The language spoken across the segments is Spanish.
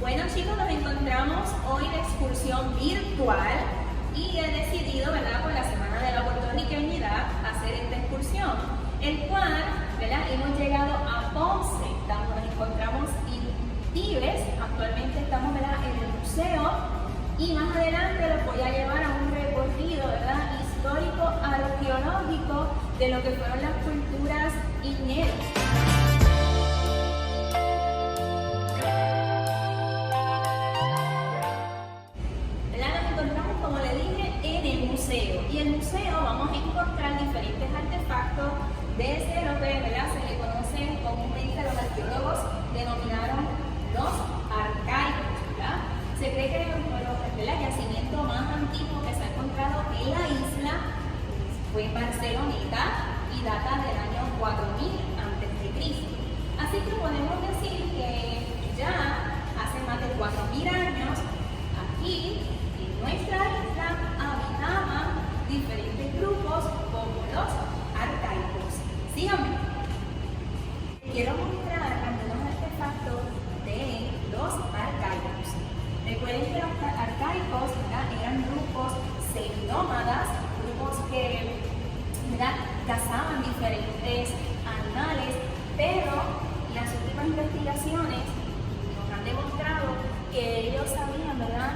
Bueno chicos, nos encontramos hoy de excursión virtual y he decidido, ¿verdad?, por la Semana de la Puertorriqueñidad hacer esta excursión, el cual, ¿verdad?, hemos llegado a Ponce. Nos encontramos en Tibes, actualmente estamos, ¿verdad?, en el museo y más adelante los voy a llevar a un recorrido, ¿verdad?, histórico arqueológico de lo que fueron las culturas iñeras. Y el museo vamos a encontrar diferentes artefactos desde lo que, ¿verdad?, se le conoce comúnmente, los arqueólogos denominaron los arcaicos, ¿verdad? Se cree que el yacimiento más antiguo que se ha encontrado en la isla fue en Barceloneta y data del año 4000 a.C. Así que podemos decir que ya hace más de 4000 años aquí en nuestra isla habitaban diferentes grupos como los arcaicos. Síganme. Quiero mostrar algunos artefactos de los arcaicos. Recuerden que los arcaicos, ¿verdad?, eran grupos seminómadas, grupos que, ¿verdad?, cazaban diferentes animales, pero las últimas investigaciones nos han demostrado que ellos sabían, ¿verdad?,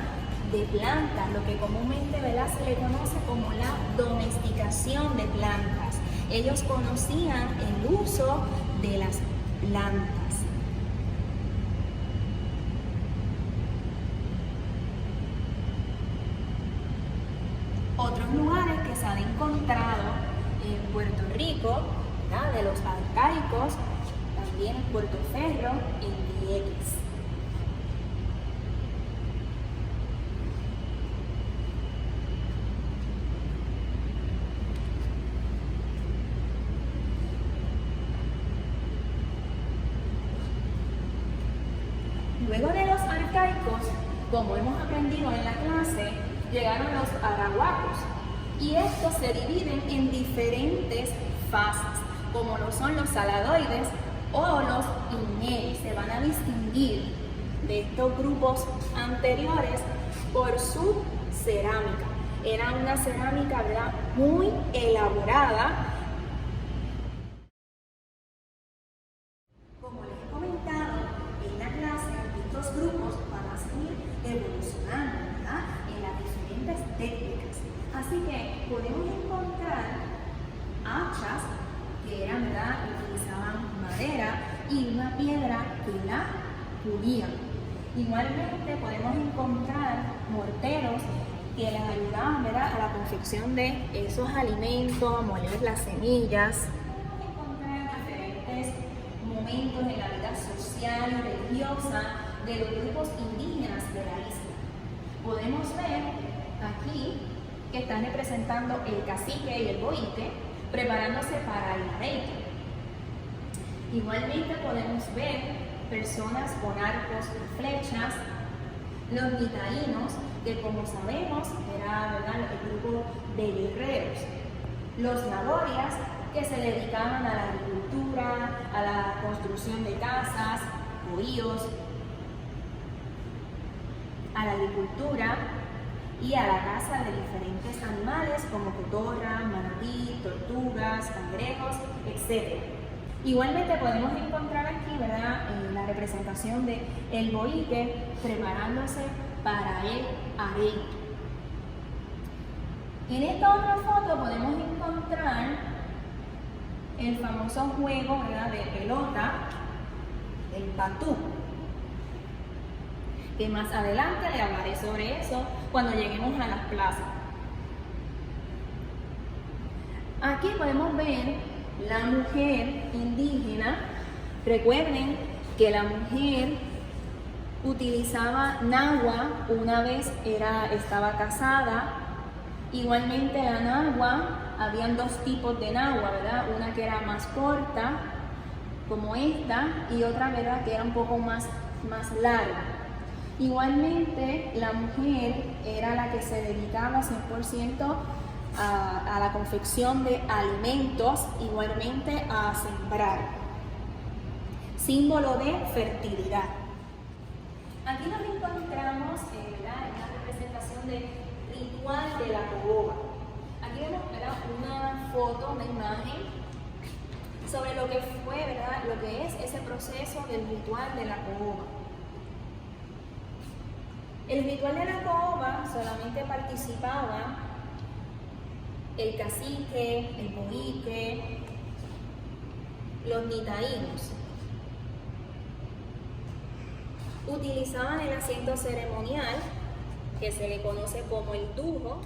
de plantas, lo que comúnmente, ¿verdad?, se le conoce como la domesticación de plantas. Ellos conocían el uso de las plantas. Otros lugares que se han encontrado en Puerto Rico, ¿verdad?, de los arcaicos, también en Puerto Ferro, en Vieques. Luego de los arcaicos, como hemos aprendido en la clase, llegaron los arahuacos y estos se dividen en diferentes fases, como lo son los saladoides o los iñeres. Se van a distinguir de estos grupos anteriores por su cerámica. Era una cerámica, ¿verdad?, muy elaborada. Como les he comentado en la clase, estos grupos van a seguir evolucionando, ¿verdad?, en las diferentes técnicas. Así que podemos encontrar hachas que eran, ¿verdad?, utilizaban madera y una piedra que la pulían. Igualmente podemos encontrar morteros que les ayudaban, ¿verdad?, a la confección de esos alimentos, a moler las semillas. Encontrar diferentes momentos en la vida social y religiosa de los grupos indígenas de la isla. Podemos ver aquí que están representando el cacique y el boite preparándose para el areito. Igualmente podemos ver personas con arcos y flechas, los guitarinos, que como sabemos era, ¿verdad?, el grupo de guerreros, los naborias, que se dedicaban a la agricultura, a la construcción de casas, bohíos, a la agricultura y a la caza de diferentes animales como cotorra, manatí, tortugas, cangrejos, etc. Igualmente podemos encontrar aquí, ¿verdad?, la representación de el boite preparándose para el areito. En esta otra foto podemos encontrar el famoso juego, ¿verdad?, de pelota, el patú, que más adelante le hablaré sobre eso cuando lleguemos a las plazas. Aquí podemos ver la mujer indígena. Recuerden que la mujer utilizaba nagua una vez estaba casada. Igualmente la nagua, habían dos tipos de nagua, ¿verdad?, una que era más corta, como esta, y otra, ¿verdad?, que era un poco más larga. Igualmente la mujer era la que se dedicaba 100% a la confección de alimentos, igualmente a sembrar, símbolo de fertilidad. Aquí nos encontramos ¿verdad? En una representación del ritual de la caoba. Aquí vemos ¿verdad? Una foto, una imagen sobre lo que fue, ¿verdad? Lo que es ese proceso del ritual de la caoba. El ritual de la caoba solamente participaba el cacique, el boique, los nitaínos. Utilizaban el asiento ceremonial, que se le conoce como el dujo,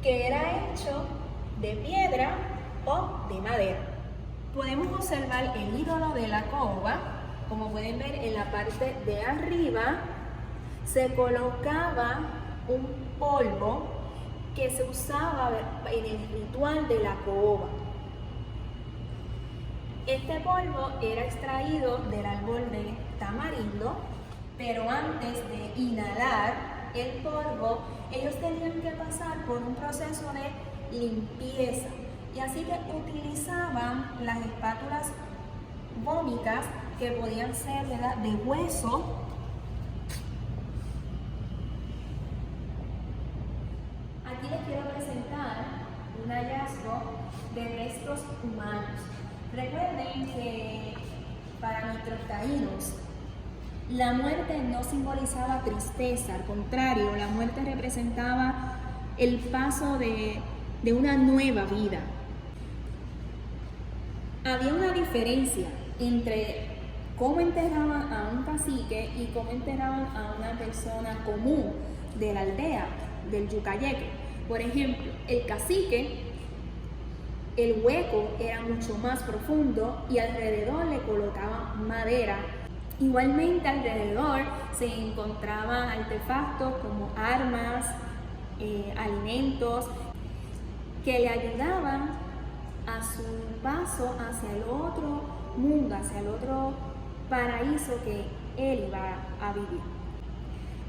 que era hecho de piedra o de madera. Podemos observar el ídolo de la caoba, como pueden ver en la parte de arriba, se colocaba un polvo que se usaba en el ritual de la caoba. Este polvo era extraído del árbol de tamarindo, pero antes de inhalar el polvo, ellos tenían que pasar por un proceso de limpieza. Y así que utilizaban las espátulas vómicas que podían ser ¿verdad? De hueso. Aquí les quiero presentar un hallazgo de restos humanos. Recuerden que para nuestros taínos la muerte no simbolizaba tristeza, al contrario, la muerte representaba el paso de una nueva vida. Había una diferencia entre cómo enterraban a un cacique y cómo enterraban a una persona común de la aldea, del Yucayeque. Por ejemplo, el cacique, el hueco era mucho más profundo y alrededor le colocaban madera. Igualmente alrededor se encontraban artefactos como armas, alimentos que le ayudaban a su paso hacia el otro mundo, hacia el otro paraíso que él iba a vivir.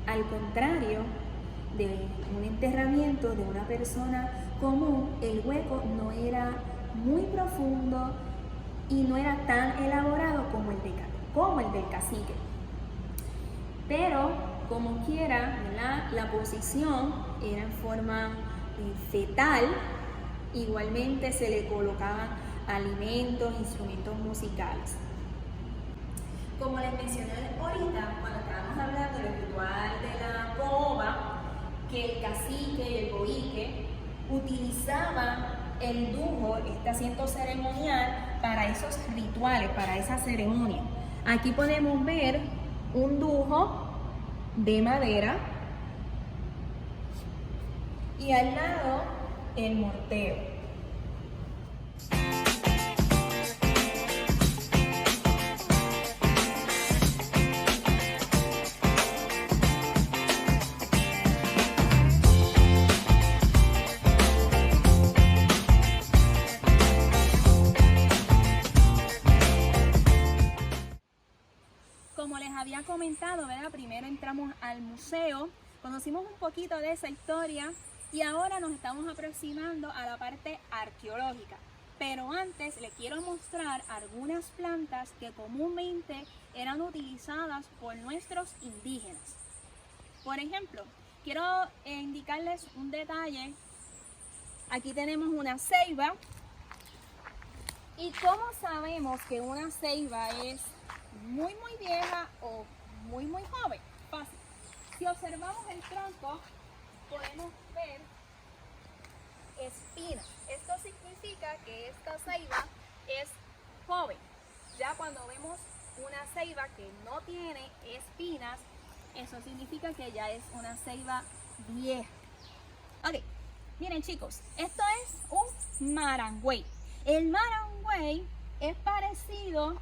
Al contrario de un enterramiento de una persona común, el hueco no era muy profundo y no era tan elaborado como el del cacique. Pero como quiera, ¿verdad? La posición era en forma fetal. Igualmente se le colocaban alimentos, instrumentos musicales. Como les mencioné ahorita, cuando estábamos hablando del ritual de la caoba, que el cacique y el boique utilizaban el dujo, este asiento ceremonial, para esos rituales, para esa ceremonia. Aquí podemos ver un dujo de madera y al lado el mortero. Como les había comentado, ¿verdad? Primero entramos al museo, conocimos un poquito de esa historia y ahora nos estamos aproximando a la parte arqueológica. Pero antes les quiero mostrar algunas plantas que comúnmente eran utilizadas por nuestros indígenas. Por ejemplo, quiero indicarles un detalle. Aquí tenemos una ceiba. ¿Y cómo sabemos que una ceiba es muy vieja o muy joven? Fácil. Si observamos el tronco, podemos ver espinas. Esto significa que esta ceiba es joven. Ya cuando vemos una ceiba que no tiene espinas, eso significa que ya es una ceiba vieja. Ok, miren chicos, esto es un marangüey. El marangüey es parecido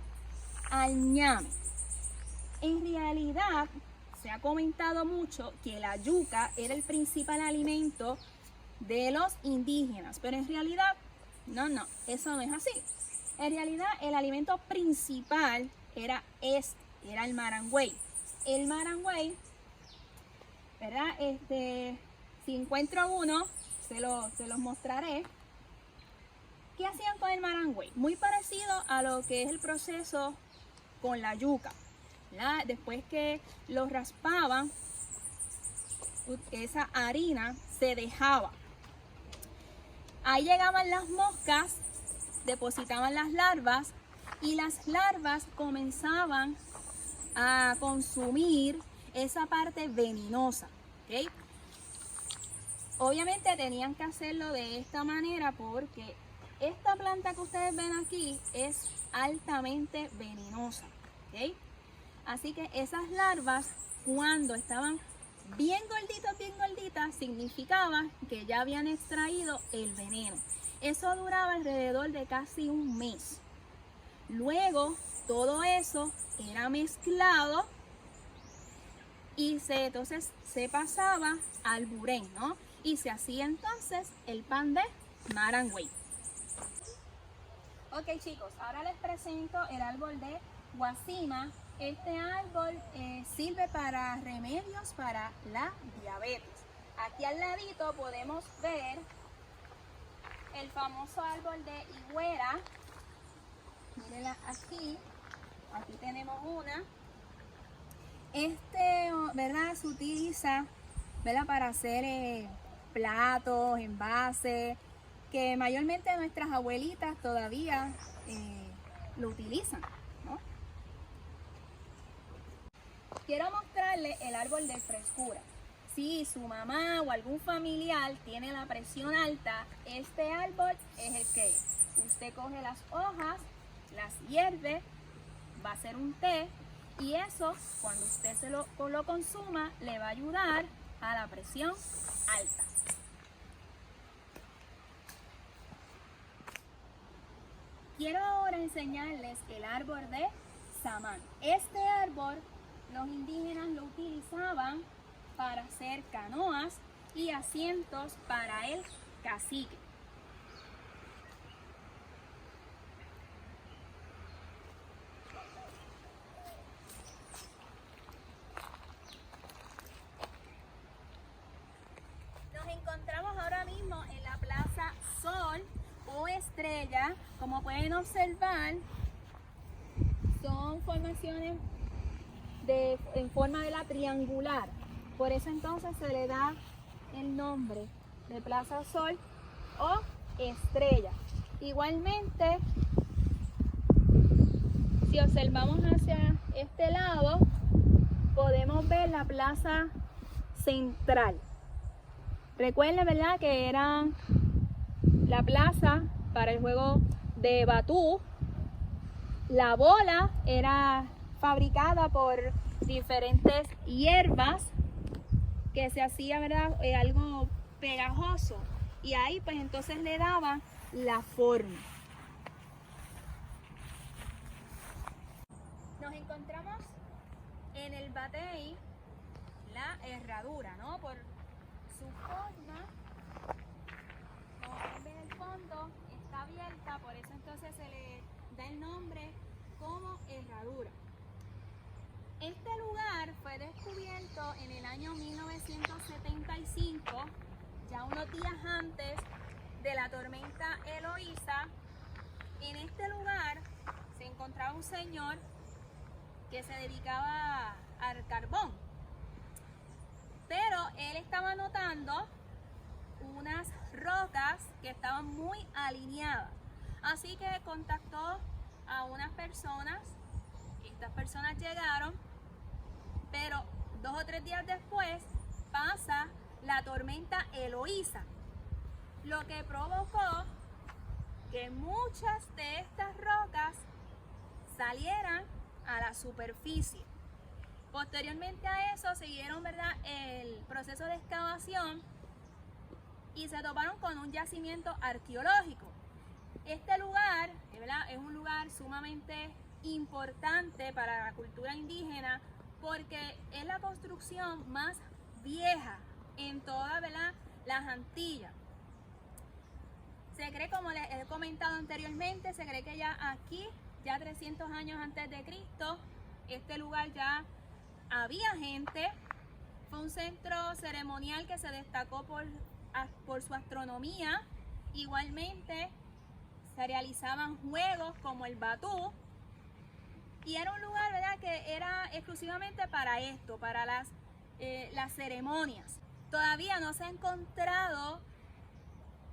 al ñame. En realidad, se ha comentado mucho que la yuca era el principal alimento de los indígenas, pero en realidad, no, eso no es así. En realidad, el alimento principal era era el marangüey. El marangüey, ¿verdad? Si encuentro uno, se los mostraré. ¿Qué hacían con el marangüey? Muy parecido a lo que es el proceso con la yuca. ¿verdad? Después que lo raspaban, esa harina se dejaba. Ahí llegaban las moscas, depositaban las larvas y las larvas comenzaban a consumir esa parte venenosa, ¿ok? Obviamente tenían que hacerlo de esta manera porque esta planta que ustedes ven aquí es altamente venenosa, ¿ok? Así que esas larvas, cuando estaban bien gorditas, significaba que ya habían extraído el veneno. Eso duraba alrededor de casi un mes. Luego, todo eso era mezclado y entonces se pasaba al burén, ¿no? Y se hacía entonces el pan de Marangüey. Ok, chicos, ahora les presento el árbol de guasima. Este árbol sirve para remedios para la diabetes. Aquí al ladito podemos ver el famoso árbol de higuera. Mírenla aquí. Aquí tenemos una. ¿Verdad? Se utiliza, ¿verdad? Para hacer platos, envases, que mayormente nuestras abuelitas todavía lo utilizan, ¿no? Quiero mostrarles el árbol de frescura. Si su mamá o algún familiar tiene la presión alta, este árbol es el que es. Usted coge las hojas, las hierve, va a hacer un té y eso, cuando usted lo consuma, le va a ayudar a la presión alta. Quiero ahora enseñarles el árbol de samán. Este árbol los indígenas lo utilizaban para hacer canoas y asientos para el cacique. Nos encontramos ahora mismo en la Plaza Sol o Estrella. Como pueden observar, son formaciones en forma de la triangular. Por eso entonces se le da el nombre de Plaza Sol o Estrella. Igualmente, si observamos hacia este lado, podemos ver la Plaza Central. Recuerden, ¿verdad?, que era la plaza para el juego de batú. La bola era fabricada por diferentes hierbas que se hacía, ¿verdad?, algo pegajoso, y ahí pues entonces le daba la forma. Nos encontramos en el batey, la herradura, ¿no? Por su forma, como pueden ver, el fondo está abierta, por eso entonces se le da el nombre como herradura. Este lugar fue descubierto en el año 1975, ya unos días antes de la tormenta Eloísa. En este lugar se encontraba un señor que se dedicaba al carbón, pero él estaba notando unas rocas que estaban muy alineadas, así que contactó a unas personas. Estas personas llegaron, pero 2 o 3 días después pasa la tormenta Eloísa, lo que provocó que muchas de estas rocas salieran a la superficie. Posteriormente a eso siguieron, ¿verdad?, el proceso de excavación y se toparon con un yacimiento arqueológico. Este lugar, ¿verdad?, es un lugar sumamente importante para la cultura indígena porque es la construcción más vieja en todas, ¿verdad?, las Antillas. Se cree, como les he comentado anteriormente, se cree que ya aquí, ya 300 años antes de Cristo, este lugar ya había gente. Fue un centro ceremonial que se destacó por su astronomía. Igualmente se realizaban juegos como el batú. Y era un lugar, ¿verdad?, que era exclusivamente exclusivamente para esto, para las ceremonias. Todavía no se ha encontrado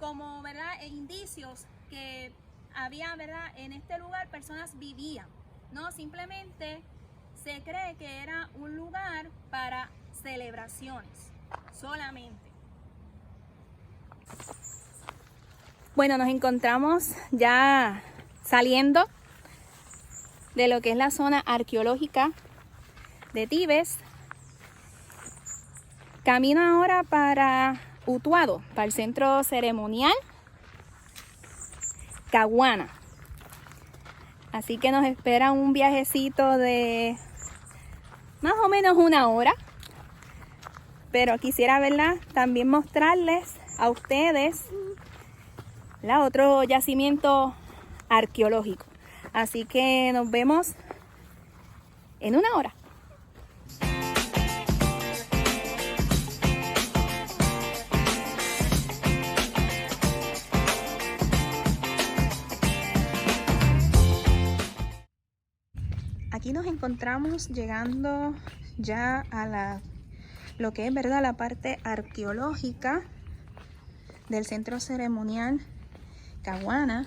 como, ¿verdad?, indicios que había, ¿verdad?, en este lugar personas vivían. No, simplemente se cree que era un lugar para celebraciones solamente. Bueno, nos encontramos ya saliendo de lo que es la zona arqueológica de Tibes. Camino ahora para Utuado, para el centro ceremonial Caguana. Así que nos espera un viajecito de más o menos 1 hora. Pero quisiera, ¿verdad?, también mostrarles a ustedes otro yacimiento arqueológico. Así que nos vemos en 1 hora. Aquí nos encontramos llegando ya a lo que es, ¿verdad?, la parte arqueológica del centro ceremonial Caguana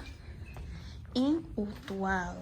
en Utuado.